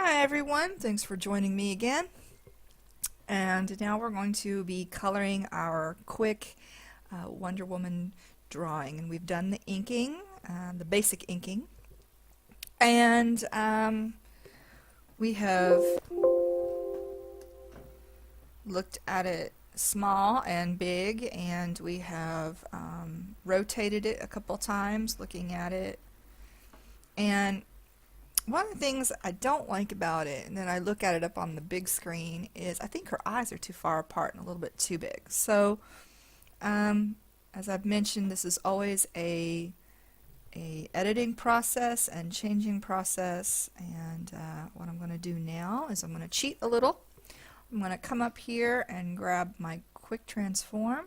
Hi everyone, thanks for joining me again. And now we're going to be coloring our quick Wonder Woman drawing. And we've done the inking, the basic inking. And we have looked at it small and big, and we have rotated it a couple times looking at it. And one of the things I don't like about it, and then I look at it up on the big screen, is I think her eyes are too far apart and a little bit too big. So, as I've mentioned, this is always a editing process and changing process. And what I'm going to do now is I'm going to cheat a little. I'm going to come up here and grab my quick transform.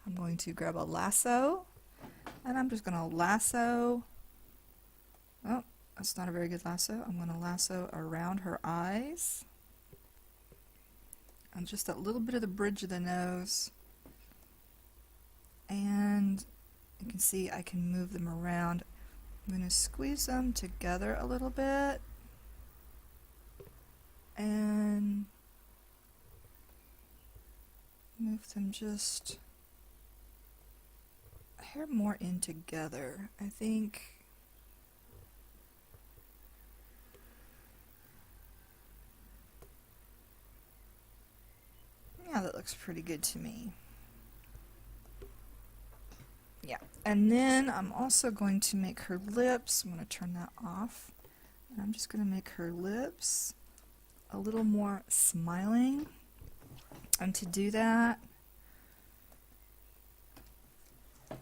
I'm going to grab a lasso, and I'm just going to lasso. Oh, that's not a very good lasso. I'm going to lasso around her eyes and just a little bit of the bridge of the nose. And you can see I can move them around. I'm going to squeeze them together a little bit and move them just a hair more in together. I think yeah, that looks pretty good to me. Yeah, and then I'm also going to make her lips. I'm going to turn that off. And I'm just going to make her lips a little more smiling. And to do that,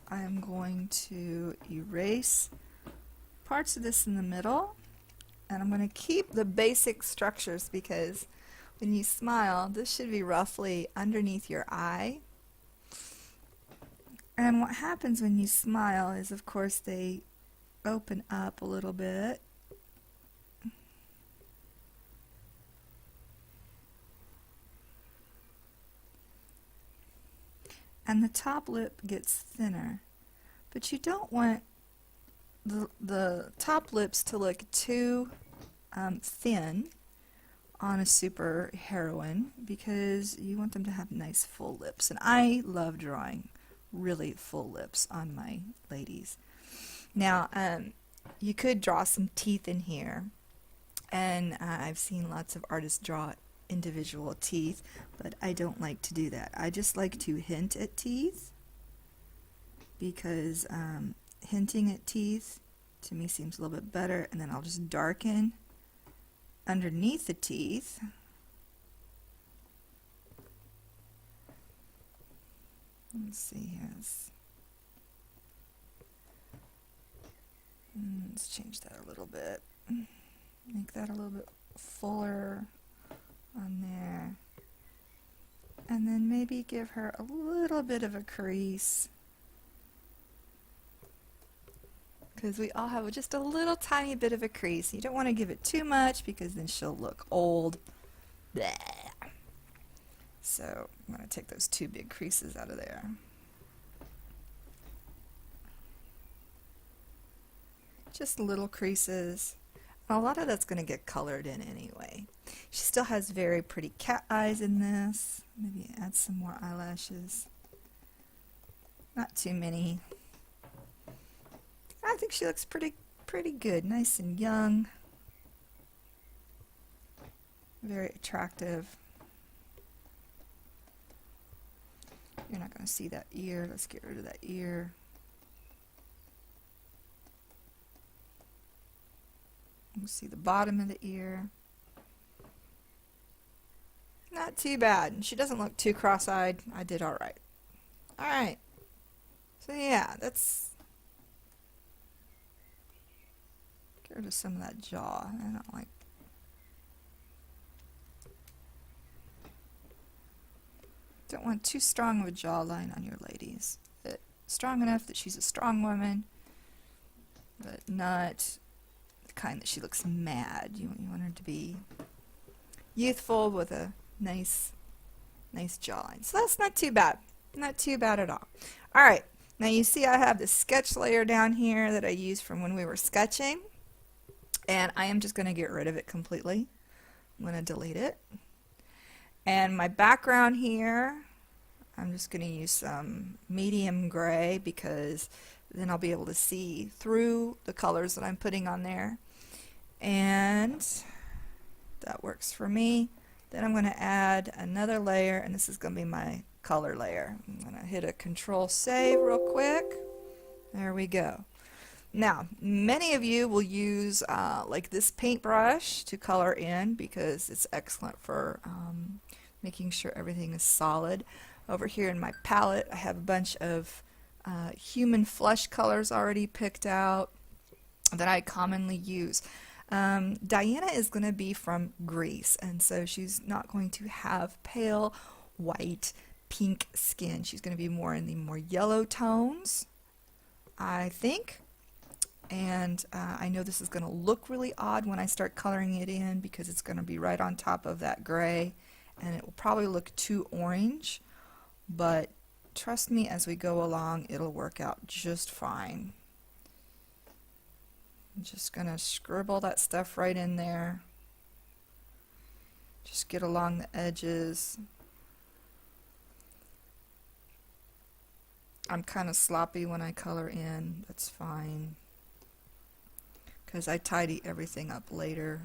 I am going to erase parts of this in the middle. And I'm going to keep the basic structures because when you smile, this should be roughly underneath your eye. And what happens when you smile is, of course, they open up a little bit. And the top lip gets thinner. But you don't want the top lips to look too thin on a super heroine, because you want them to have nice full lips. And I love drawing really full lips on my ladies. Now, you could draw some teeth in here, and I've seen lots of artists draw individual teeth, but I don't like to do that. I just like to hint at teeth, because hinting at teeth to me seems a little bit better, and then I'll just darken underneath the teeth. Let's see here. Let's change that a little bit. Make that a little bit fuller on there. And then maybe give her a little bit of a crease, because we all have just a little tiny bit of a crease. You don't want to give it too much because then she'll look old. Blech. So I'm going to take those two big creases out of there. Just little creases. A lot of that's going to get colored in anyway. She still has very pretty cat eyes in this. Maybe add some more eyelashes. Not too many. I think she looks pretty good. Nice and young. Very attractive. You're not going to see that ear. Let's get rid of that ear. You can see the bottom of the ear. Not too bad. She doesn't look too cross-eyed. I did all right. All right. So yeah, that's... Get rid of some of that jaw. I don't like... Don't want too strong of a jawline on your ladies. But strong enough that she's a strong woman, but not the kind that she looks mad. You want her to be youthful with a nice jawline. So that's not too bad. Not too bad at all. All right. Now you see I have the sketch layer down here that I used from when we were sketching. And I am just going to get rid of it completely. I'm going to delete it. And my background here, I'm just going to use some medium gray because then I'll be able to see through the colors that I'm putting on there. And that works for me. Then I'm going to add another layer, and this is going to be my color layer. I'm going to hit a Control Save real quick. There we go. Now, many of you will use like this paintbrush to color in because it's excellent for making sure everything is solid. Over here in my palette, I have a bunch of human flesh colors already picked out that I commonly use. Diana is going to be from Greece, and so she's not going to have pale white pink skin. She's going to be more in the more yellow tones, I think. And I know this is going to look really odd when I start coloring it in because it's going to be right on top of that gray, and it will probably look too orange, but trust me, as we go along it'll work out just fine. I'm just going to scribble that stuff right in there. Just get along the edges. I'm kind of sloppy when I color in, that's fine, because I tidy everything up later.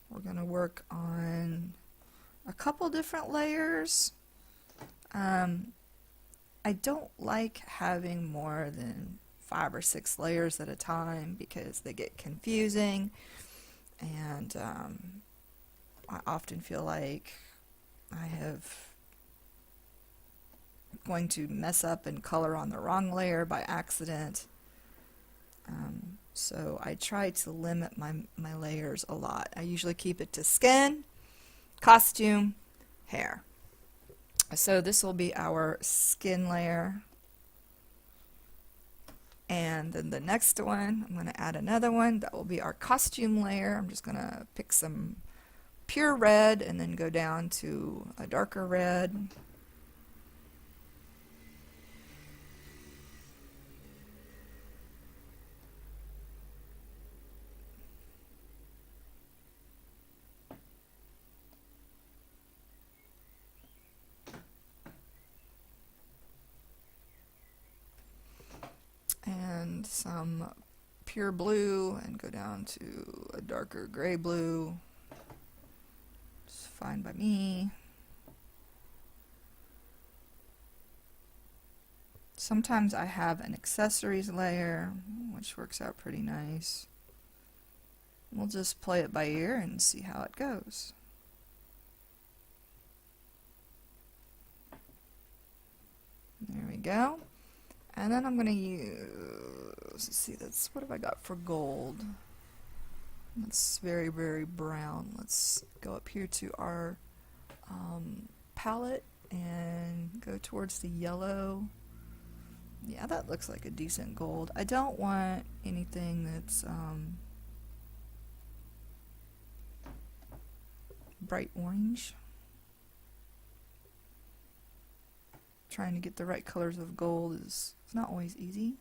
We're going to work on a couple different layers. I don't like having more than 5 or 6 layers at a time because they get confusing, and I often feel like I have going to mess up and color on the wrong layer by accident. So I try to limit my layers a lot. I usually keep it to skin, costume, hair. So this will be our skin layer. And then the next one, I'm going to add another one. That will be our costume layer. I'm just going to pick some pure red and then go down to a darker red. And some pure blue and go down to a darker gray blue. It's fine by me. Sometimes I have an accessories layer, which works out pretty nice. We'll just play it by ear and see how it goes. There we go. And then I'm going to use, let's see, what have I got for gold? That's very, very brown. Let's go up here to our palette and go towards the yellow. Yeah, that looks like a decent gold. I don't want anything that's bright orange. Trying to get the right colors of gold is not always easy.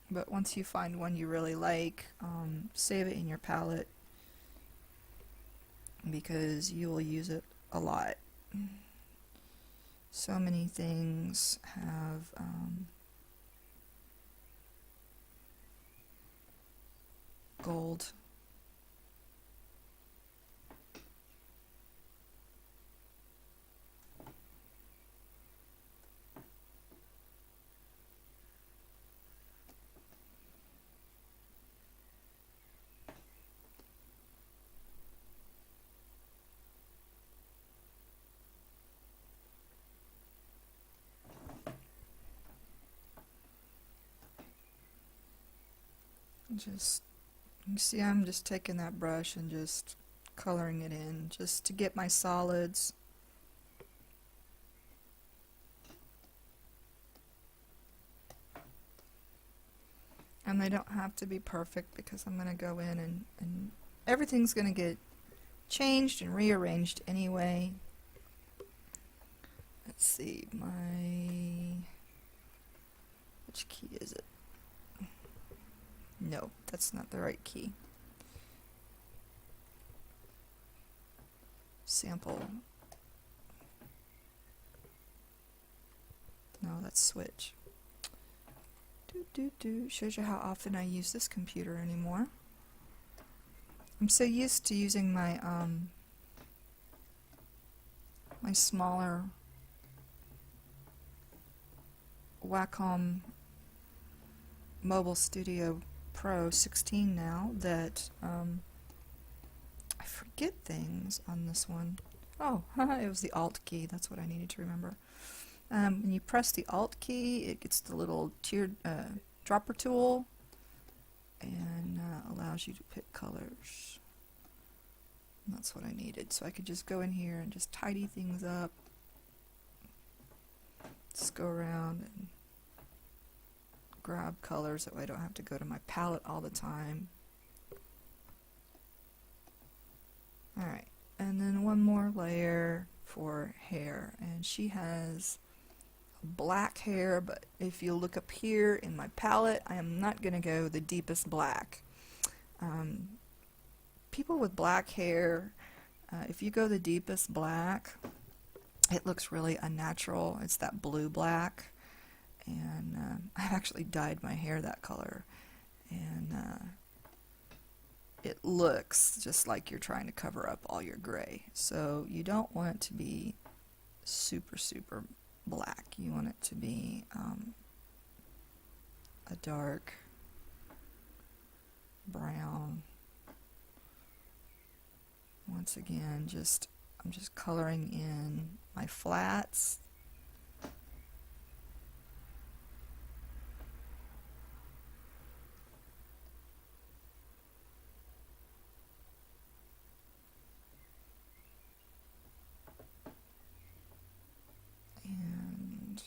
But once you find one you really like, save it in your palette because you will use it a lot. So many things have gold. Just, you see, I'm just taking that brush and just coloring it in just to get my solids. And they don't have to be perfect because I'm going to go in and everything's going to get changed and rearranged anyway. Let's see, which key is it? No, that's not the right key. Sample. No, that's switch. Shows you how often I use this computer anymore. I'm so used to using my my smaller Wacom Mobile Studio Pro 16 now that I forget things on this one. Oh, it was the Alt key. That's what I needed to remember. When you press the Alt key, it gets the little tiered dropper tool and allows you to pick colors. And that's what I needed. So I could just go in here and just tidy things up. Just go around and grab colors that way I don't have to go to my palette all the time. Alright, and then one more layer for hair, and she has black hair, but if you look up here in my palette, I am not going to go the deepest black. People with black hair, if you go the deepest black, it looks really unnatural. It's that blue black, and I've actually dyed my hair that color, and it looks just like you're trying to cover up all your gray. So you don't want it to be super black. You want it to be a dark brown. Once again, I'm just coloring in my flats. And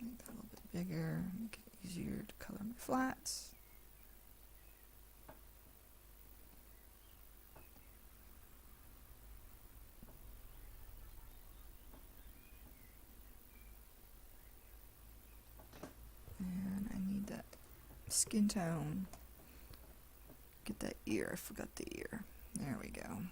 make that a little bit bigger, make it easier to color my flats. And I need that skin tone. Get that ear. I forgot the ear. There we go.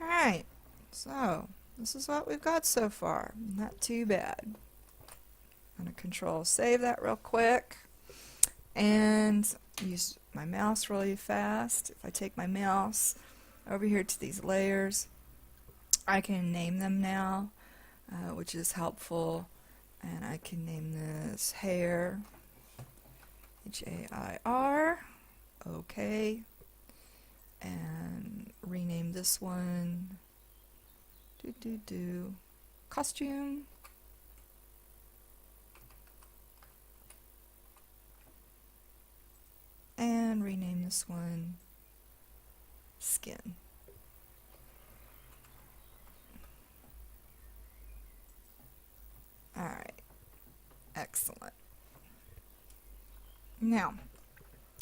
Alright, so this is what we've got so far. Not too bad. I'm going to control save that real quick and use my mouse really fast. If I take my mouse over here to these layers, I can name them now, which is helpful. And I can name this hair, H-A-I-R, okay, and rename this one, costume, and rename this one skin. Alright, excellent. Now,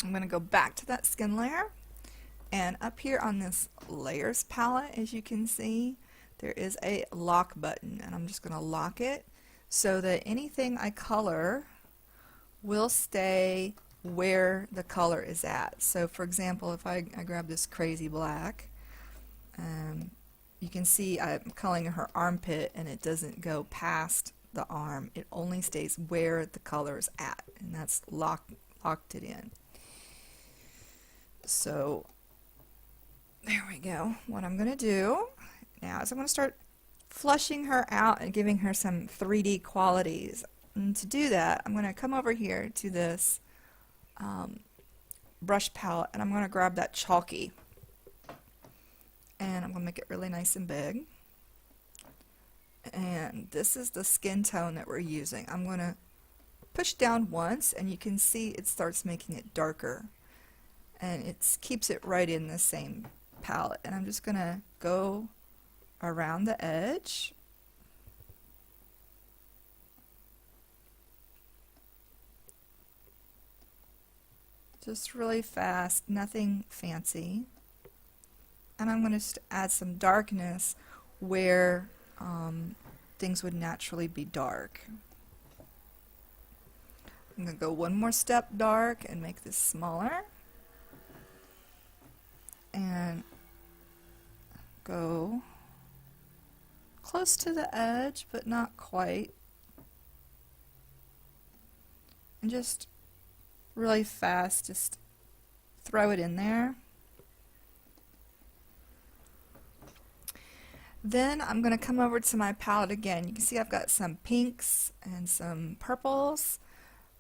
I'm going to go back to that skin layer, and up here on this layers palette, as you can see, there is a lock button, and I'm just going to lock it so that anything I color will stay where the color is at. So for example, if I grab this crazy black, you can see I'm coloring her armpit and it doesn't go past the arm. It only stays where the color is at, and that's locked it in. So there we go. What I'm going to do now is I'm going to start flushing her out and giving her some 3D qualities. And to do that, I'm going to come over here to this brush palette, and I'm going to grab that chalky, and I'm going to make it really nice and big. And this is the skin tone that we're using. I'm going to push down once, and you can see it starts making it darker, and it keeps it right in the same palette. And I'm just going to go around the edge, Just really fast, nothing fancy. And I'm going to add some darkness where things would naturally be dark. I'm going to go one more step dark and make this smaller. And go close to the edge, but not quite. And just really fast, just throw it in there. Then I'm going to come over to my palette again. You can see I've got some pinks and some purples.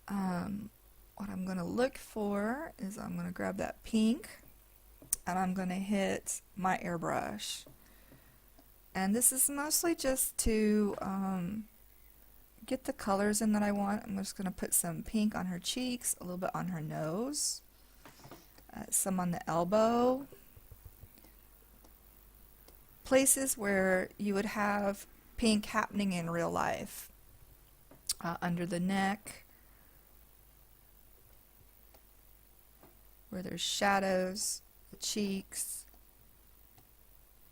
What I'm going to look for is I'm going to grab that pink and I'm going to hit my airbrush. And this is mostly just to get the colors in that I want. I'm just going to put some pink on her cheeks, a little bit on her nose, some on the elbow. Places where you would have pink happening in real life. Under the neck, where there's shadows, the cheeks,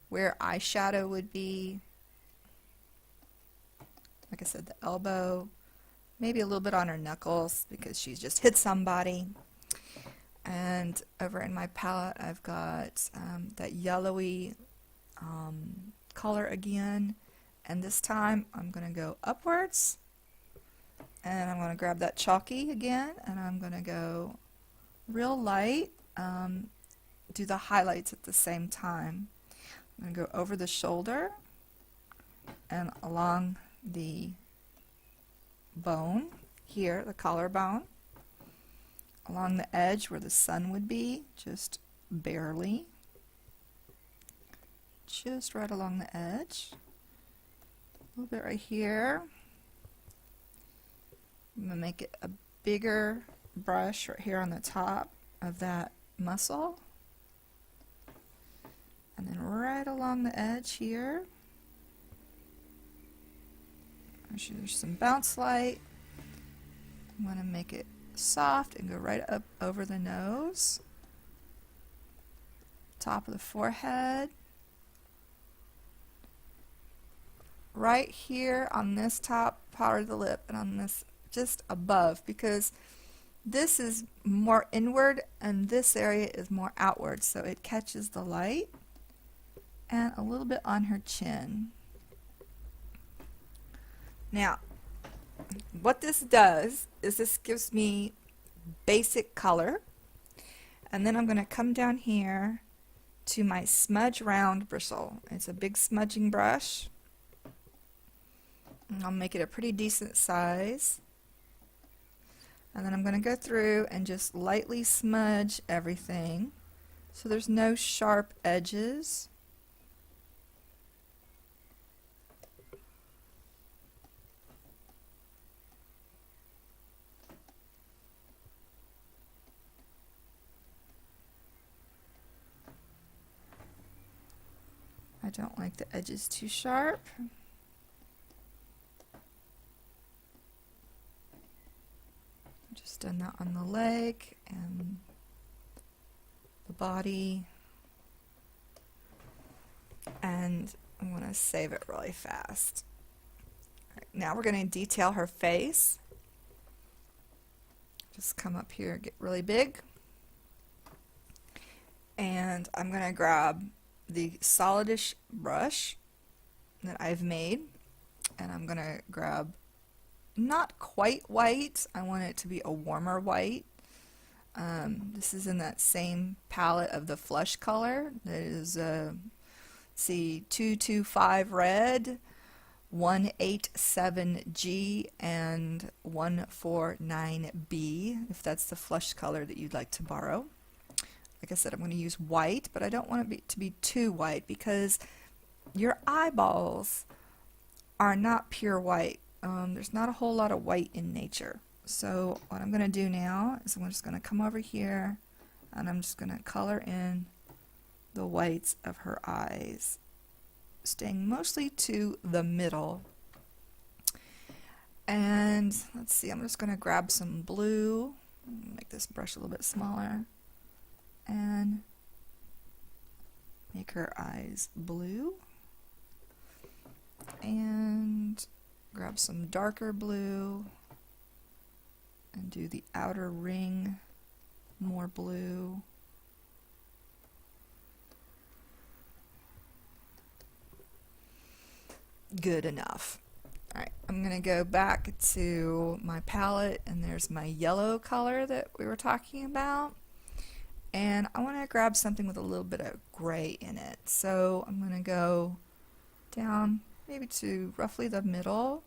where eyeshadow would be. Like I said, the elbow, maybe a little bit on her knuckles because she's just hit somebody. And over in my palette, I've got that yellowy color again, and this time I'm going to go upwards, and I'm going to grab that chalky again, and I'm going to go real light, do the highlights at the same time. I'm going to go over the shoulder and along the bone here, the collarbone, along the edge where the sun would be, just barely. Just right along the edge. A little bit right here. I'm going to make it a bigger brush right here on the top of that muscle. And then right along the edge here. There's some bounce light. I'm going to make it soft and go right up over the nose. Top of the forehead. Right here on this top part of the lip and on this just above, because this is more inward and this area is more outward, so it catches the light, and a little bit on her chin. Now, what this does is this gives me basic color, and then I'm going to come down here to my smudge round bristle. It's a big smudging brush. I'll make it a pretty decent size, and then I'm going to go through and just lightly smudge everything so there's no sharp edges. I don't like the edges too sharp. Just done that on the leg and the body, and I'm going to save it really fast. Right, now we're going to detail her face. Just come up here, get really big, and I'm going to grab the solidish brush that I've made, and I'm going to grab not quite white. I want it to be a warmer white. This is in that same palette of the flush color. That is, see, 225 red, 187G, and 149B, if that's the flush color that you'd like to borrow. Like I said, I'm going to use white, but I don't want it to be too white because your eyeballs are not pure white. There's not a whole lot of white in nature. So what I'm going to do now is I'm just going to come over here and I'm just going to color in the whites of her eyes, staying mostly to the middle. And let's see, I'm just going to grab some blue Make this brush a little bit smaller and make her eyes blue. And grab some darker blue and do the outer ring more blue. Good enough. Alright, I'm going to go back to my palette, and there's my yellow color that we were talking about. And I want to grab something with a little bit of gray in it. So I'm going to go down maybe to roughly the middle.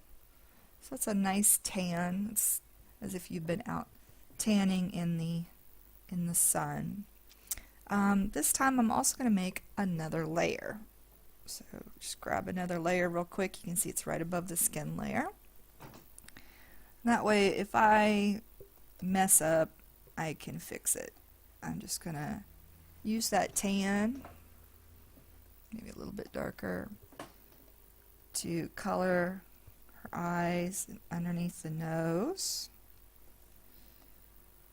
So that's a nice tan. It's as if you've been out tanning in the sun. This time I'm also going to make another layer. So just grab another layer real quick. You can see it's right above the skin layer. That way if I mess up, I can fix it. I'm just going to use that tan, maybe a little bit darker, to color her eyes underneath the nose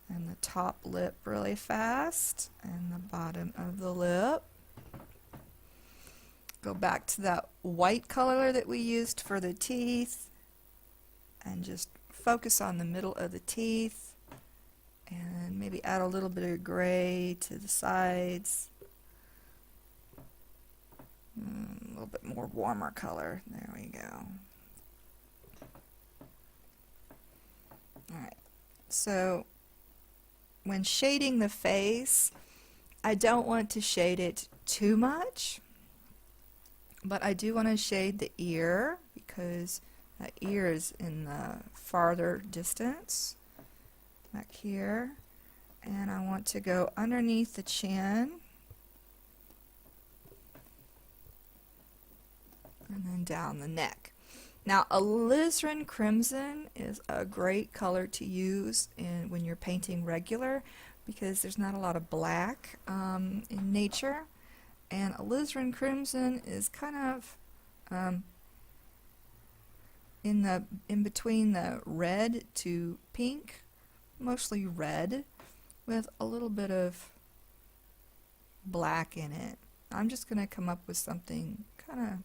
and the top lip really fast and the bottom of the lip. Go back to that white color that we used for the teeth and just focus on the middle of the teeth and maybe add a little bit of gray to the sides. A little bit more warmer color. There we go. Alright, so when shading the face, I don't want to shade it too much. But I do want to shade the ear because that ear is in the farther distance back here. And I want to go underneath the chin and then down the neck. Now alizarin crimson is a great color to use when you're painting regular because there's not a lot of black in nature. And alizarin crimson is kind of in between the red to pink, mostly red, with a little bit of black in it. I'm just going to come up with something kind of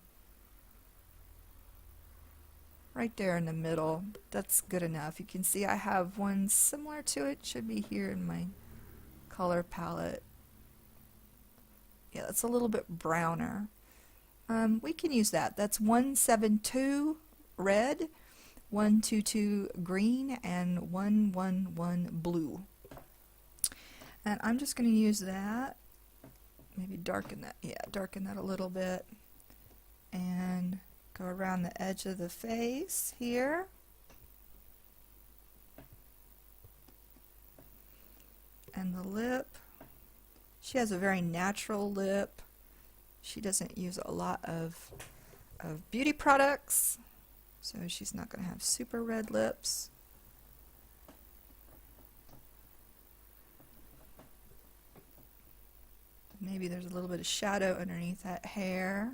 right there in the middle. That's good enough. You can see I have one similar to it. Should be here in my color palette. Yeah, that's a little bit browner. We can use that. That's 172 red, 122 green, and 111 blue. And I'm just going to use that. Maybe darken that. Yeah, darken that a little bit. And go around the edge of the face here. And the lip. She has a very natural lip. She doesn't use a lot of beauty products, so she's not going to have super red lips. Maybe there's a little bit of shadow underneath that hair.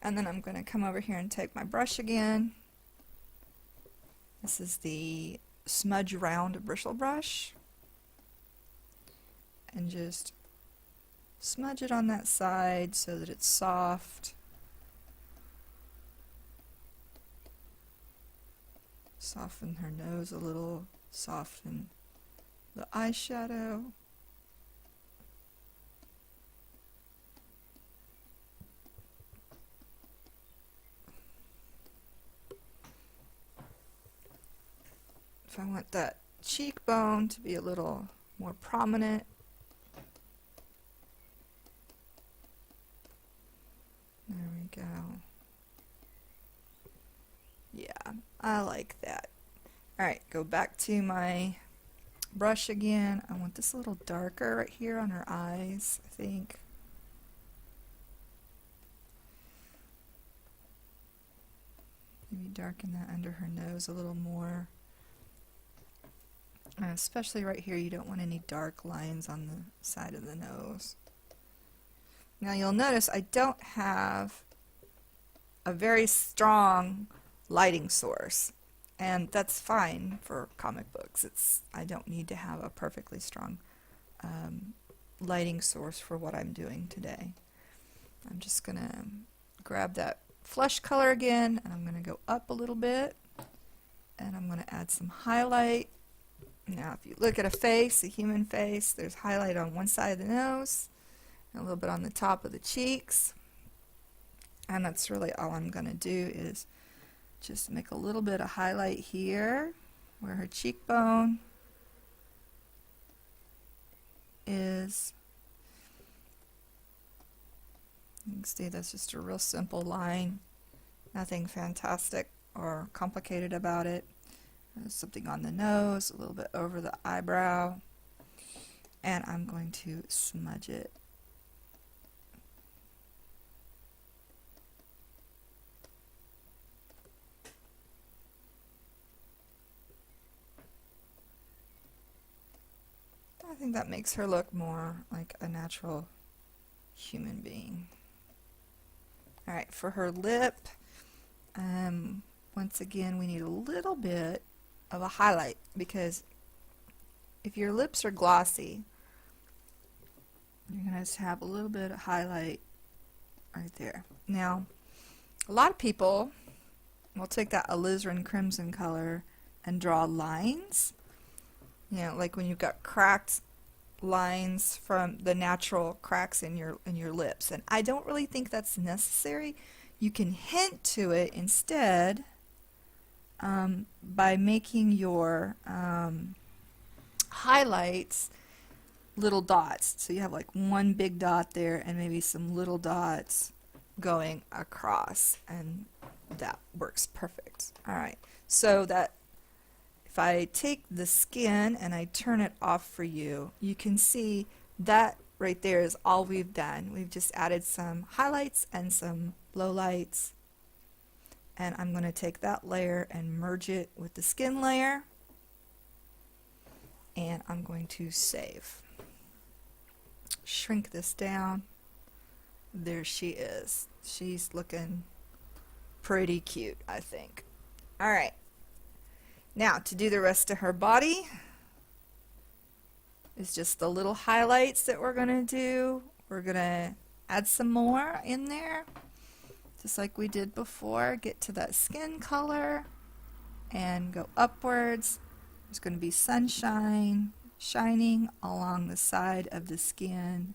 And then I'm going to come over here and take my brush again. This is the Smudge Round bristle brush. And just smudge it on that side so that it's soft. Soften her nose a little, soften the eyeshadow. If I want that cheekbone to be a little more prominent, there we go. Yeah, I like that. Alright, go back to my brush again. I want this a little darker right here on her eyes, I think. Maybe darken that under her nose a little more. And especially right here, you don't want any dark lines on the side of the nose. Now you'll notice I don't have a very strong lighting source, and that's fine for comic books. I don't need to have a perfectly strong lighting source for what I'm doing today. I'm just going to grab that flesh color again, and I'm going to go up a little bit, and I'm going to add some highlight. Now if you look at a face, a human face, there's highlight on one side of the nose, and a little bit on the top of the cheeks. And that's really all I'm going to do is just make a little bit of highlight here where her cheekbone is. You can see that's just a real simple line. Nothing fantastic or complicated about it. There's something on the nose, a little bit over the eyebrow. And I'm going to smudge it. I think that makes her look more like a natural human being. Alright, for her lip, once again we need a little bit of a highlight, because if your lips are glossy, you're going to have a little bit of highlight right there. Now, a lot of people will take that alizarin crimson color and draw lines. You know, like when you've got cracked lines from the natural cracks in your lips, and I don't really think that's necessary. You can hint to it instead by making your highlights little dots. So you have like one big dot there and maybe some little dots going across, and that works perfect. Alright, so that if I take the skin and I turn it off for you, you can see that right there is all we've done. We've just added some highlights and some lowlights, and I'm going to take that layer and merge it with the skin layer, and I'm going to save. Shrink this down. There she is. She's looking pretty cute, I think. Alright. Now, to do the rest of her body is just the little highlights that we're going to do. We're going to add some more in there, just like we did before. Get to that skin color and go upwards. There's going to be sunshine shining along the side of the skin,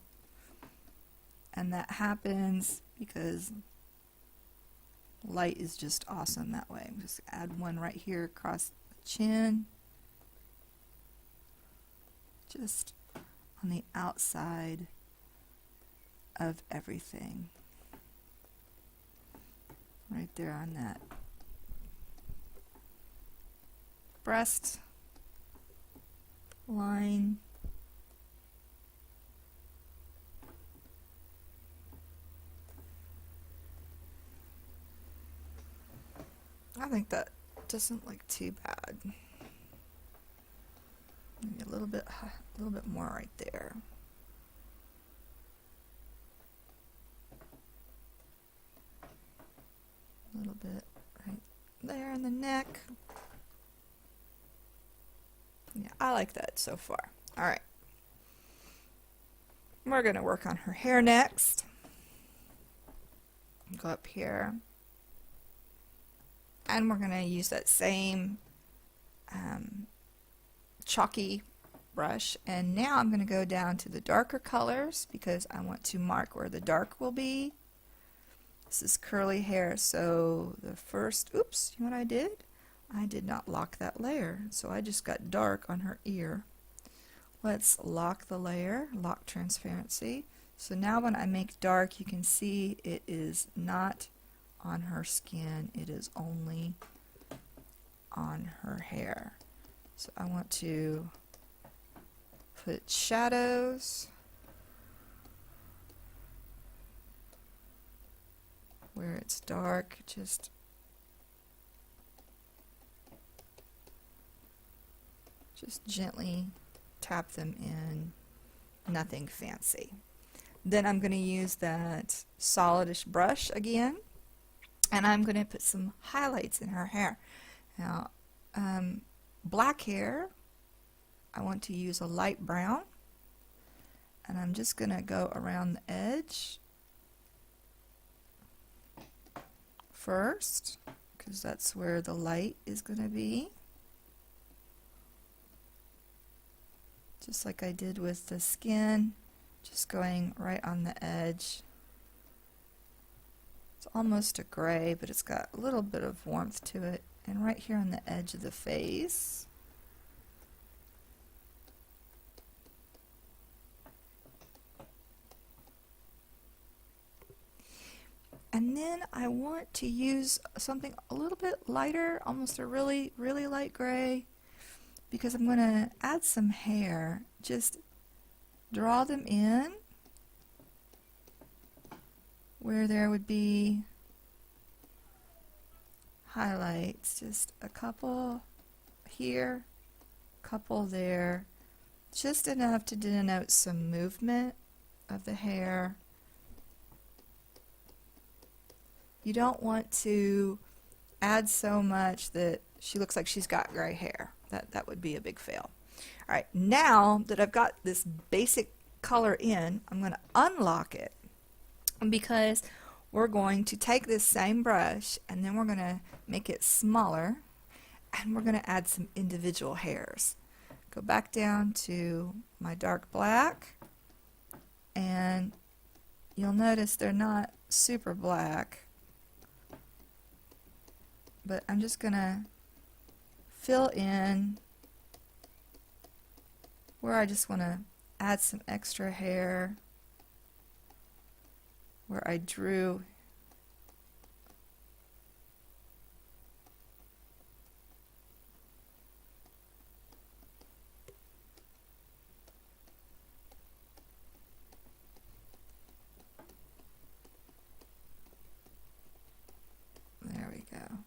and that happens because light is just awesome that way. Just add one right here across the chin, just on the outside of everything, right there on that breast line. I think that doesn't look too bad. Maybe a little bit more right there. A little bit right there in the neck. Yeah, I like that so far. Alright. We're going to work on her hair next. Go up here. And we're going to use that same chalky brush. And now I'm going to go down to the darker colors because I want to mark where the dark will be. This is curly hair, so the first, oops, you know what I did? I did not lock that layer, so I just got dark on her ear. Let's lock the layer, lock transparency. So now when I make dark, you can see it is not on her skin, it is only on her hair. So I want to put shadows where it's dark, just Just gently tap them in, nothing fancy. Then I'm going to use that solidish brush again, and I'm going to put some highlights in her hair. Now, black hair, I want to use a light brown, and I'm just going to go around the edge first, because that's where the light is going to be. Just like I did with the skin, just going right on the edge. It's almost a gray, but it's got a little bit of warmth to it. And right here on the edge of the face. And then I want to use something a little bit lighter, almost a really, really light gray, because I'm going to add some hair. Just draw them in where there would be highlights, just a couple here, couple there, just enough to denote some movement of the hair. You don't want to add so much that she looks like she's got gray hair. That would be a big fail. Alright, now that I've got this basic color in, I'm going to unlock it, because we're going to take this same brush and then we're going to make it smaller, and we're going to add some individual hairs. Go back down to my dark black, and you'll notice they're not super black, but I'm just going to fill in where I just want to add some extra hair, where I drew. There we go.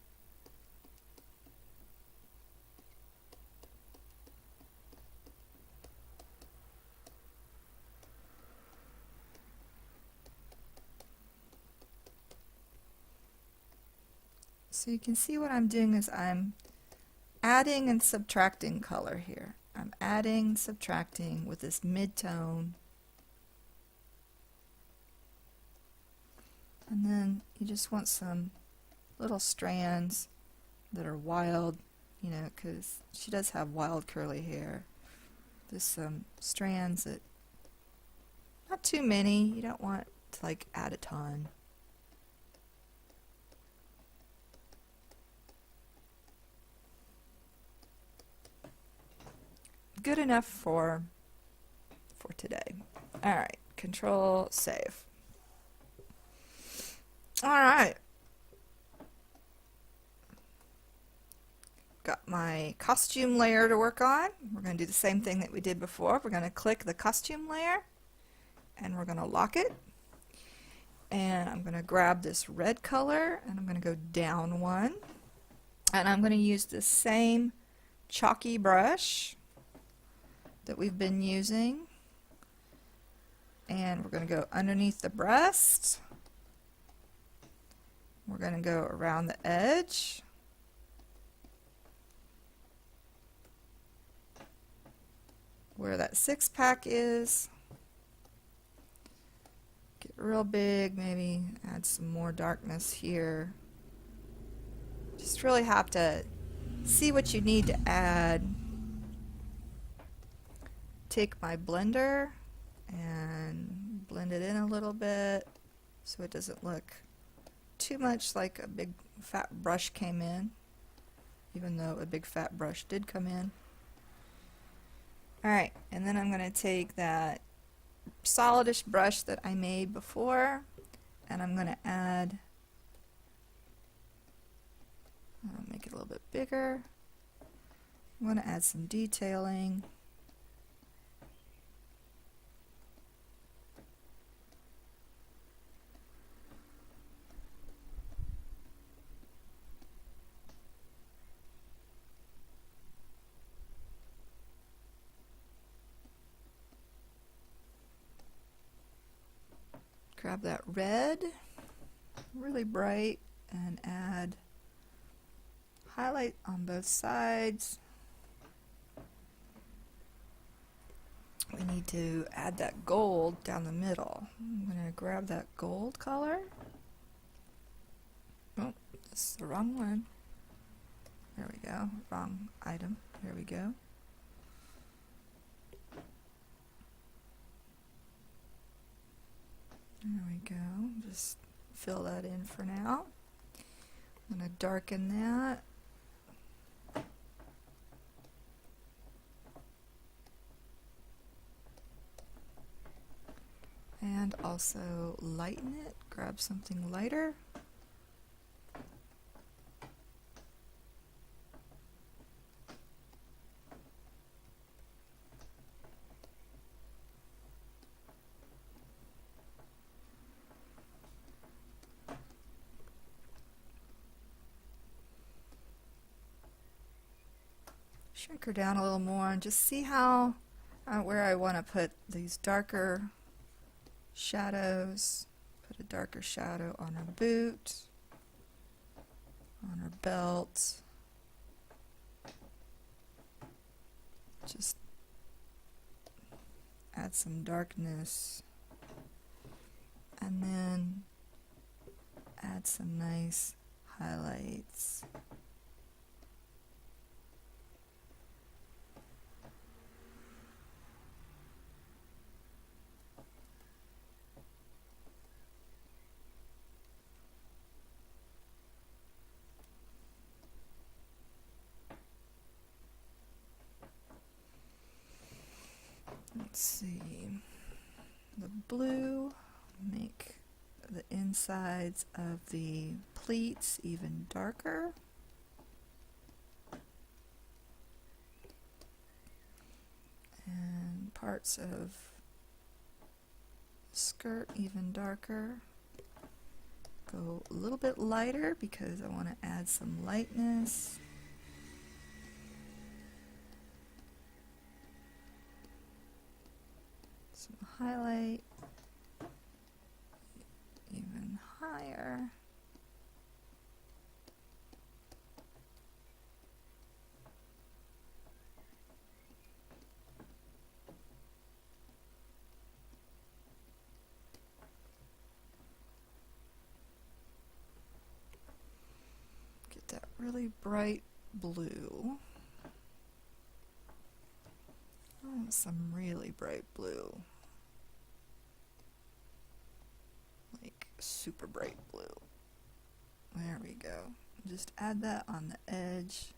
So you can see what I'm doing is I'm adding and subtracting color here. I'm adding, subtracting with this mid-tone. And then you just want some little strands that are wild, you know, because she does have wild curly hair. There's some strands that, not too many, you don't want to like add a ton. Good enough for today. Alright, Control Save. Alright. Got my costume layer to work on. We're going to do the same thing that we did before. We're going to click the costume layer and we're going to lock it. And I'm going to grab this red color and I'm going to go down one. And I'm going to use the same chalky brush that we've been using, and we're going to go underneath the breast. We're going to go around the edge, where that six-pack is. Get real big, maybe add some more darkness here. Just really have to see what you need to add. Take my blender and blend it in a little bit so it doesn't look too much like a big fat brush came in, even though a big fat brush did come in. Alright, and then I'm going to take that solidish brush that I made before and I'm going to add, I'll make it a little bit bigger. I'm going to add some detailing. grab that red, really bright, and add highlight on both sides. We need to add that gold down the middle. I'm going to grab that gold color. Oh, this is the wrong one. There we go. Wrong item. There we go. There we go. Just fill that in for now. I'm going to darken that. And also lighten it. Grab something lighter. Shrink her down a little more and just see how where I want to put these darker shadows. Put a darker shadow on her boot, on her belt. Just add some darkness, and then add some nice highlights. Let's see, the blue, make the insides of the pleats even darker. And parts of skirt even darker. Go a little bit lighter because I want to add some lightness. Some highlight, even higher. Get that really bright blue. Oh, some really bright blue. Like super bright blue. There we go. Just add that on the edge.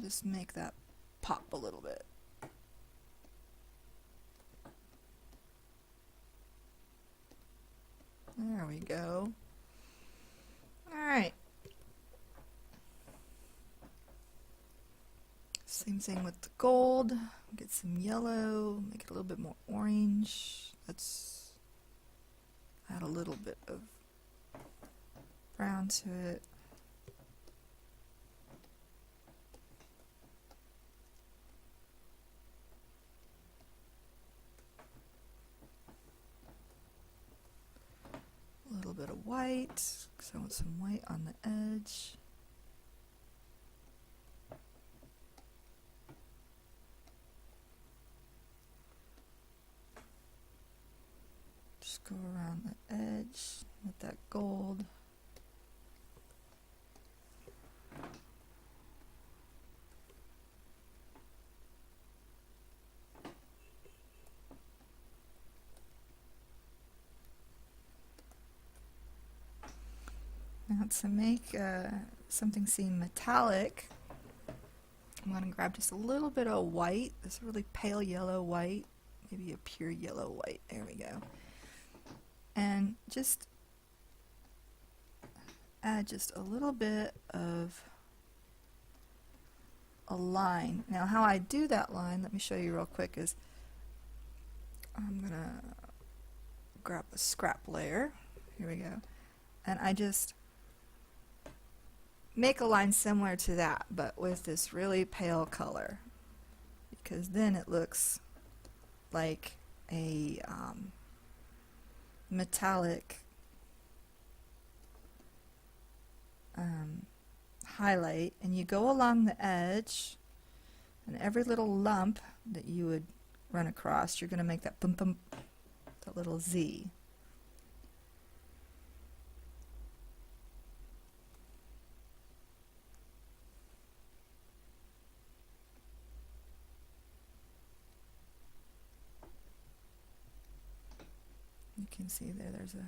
Just make that pop a little bit. There we go. Alright. Same thing with the gold. Get some yellow, make it a little bit more orange. Let's add a little bit of brown to it. A little bit of white, because I want some white on the edge. Just go around the edge with that gold. Now to make something seem metallic, I'm going to grab just a little bit of white, this really pale yellow white, maybe a pure yellow white, there we go. And just add just a little bit of a line. Now how I do that line, let me show you real quick, is I'm going to grab a scrap layer, here we go, and I just make a line similar to that, but with this really pale color, because then it looks like a metallic highlight, and you go along the edge, and every little lump that you would run across, you're going to make that bump bump, that little Z. You can see there's a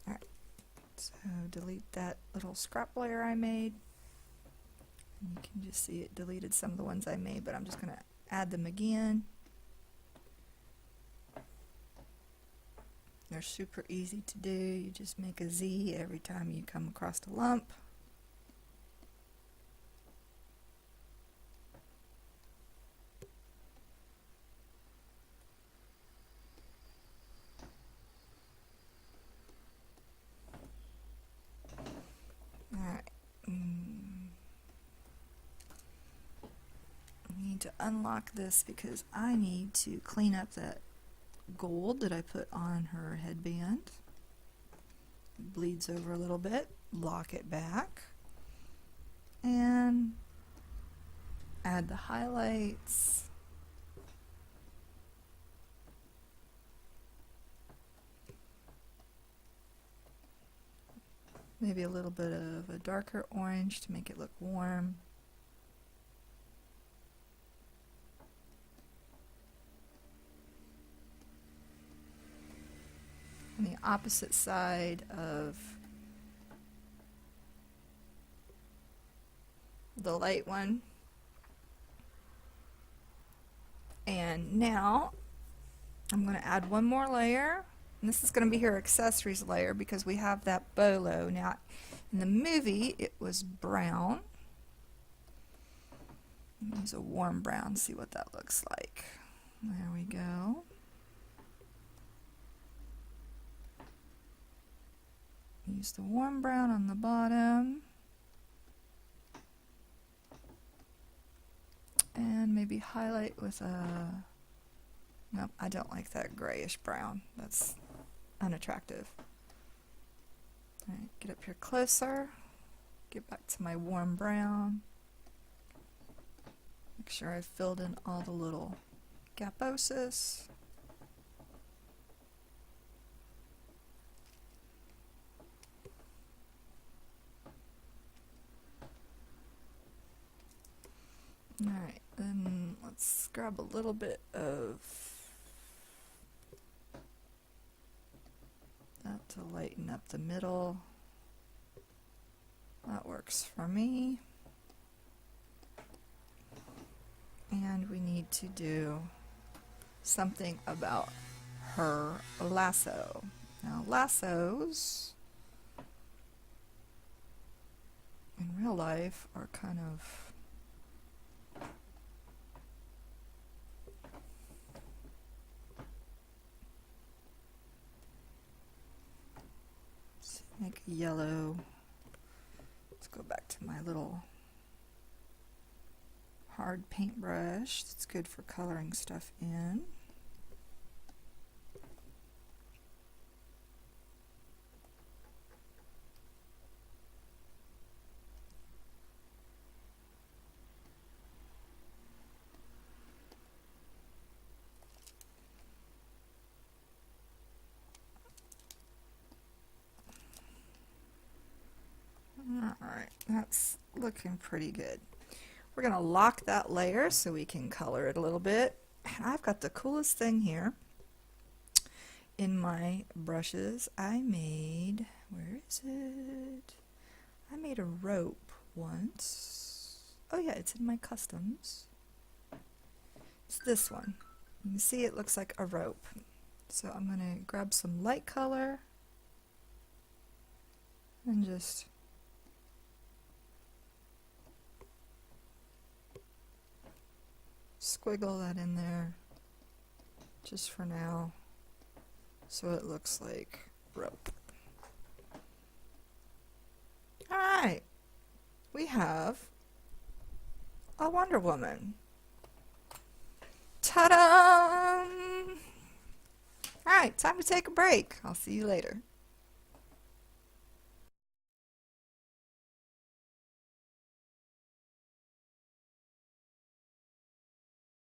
alright, so delete that little scrap layer I made. And you can just see it deleted some of the ones I made, but I'm just going to add them again. They're super easy to do. You just make a Z every time you come across a lump. Alright. I need to unlock this because I need to clean up that gold that I put on her headband. It bleeds over a little bit. Lock it back. And add the highlights. Maybe a little bit of a darker orange to make it look warm. On the opposite side of the light one. And now I'm going to add one more layer. And this is going to be her accessories layer because we have that bolo. Now, in the movie, it was brown. Use a warm brown, see what that looks like. There we go. Use the warm brown on the bottom. And maybe highlight with a... Nope, I don't like that grayish brown. That's unattractive. Alright, get up here closer. Get back to my warm brown. Make sure I've filled in all the little gaposis. Alright, then let's grab a little bit of that to lighten up the middle. That works for me. And we need to do something about her lasso. Now, lassos in real life are kind of make a yellow. Let's go back to my little hard paintbrush. It's good for coloring stuff in. Alright, that's looking pretty good. We're going to lock that layer so we can color it a little bit. And I've got the coolest thing here in my brushes. I made, where is it? I made a rope once. Oh yeah, it's in my customs. It's this one. You can see it looks like a rope. So I'm going to grab some light color and just squiggle that in there just for now so it looks like rope. Alright, we have a Wonder Woman. Ta-da! Alright, time to take a break. I'll see you later.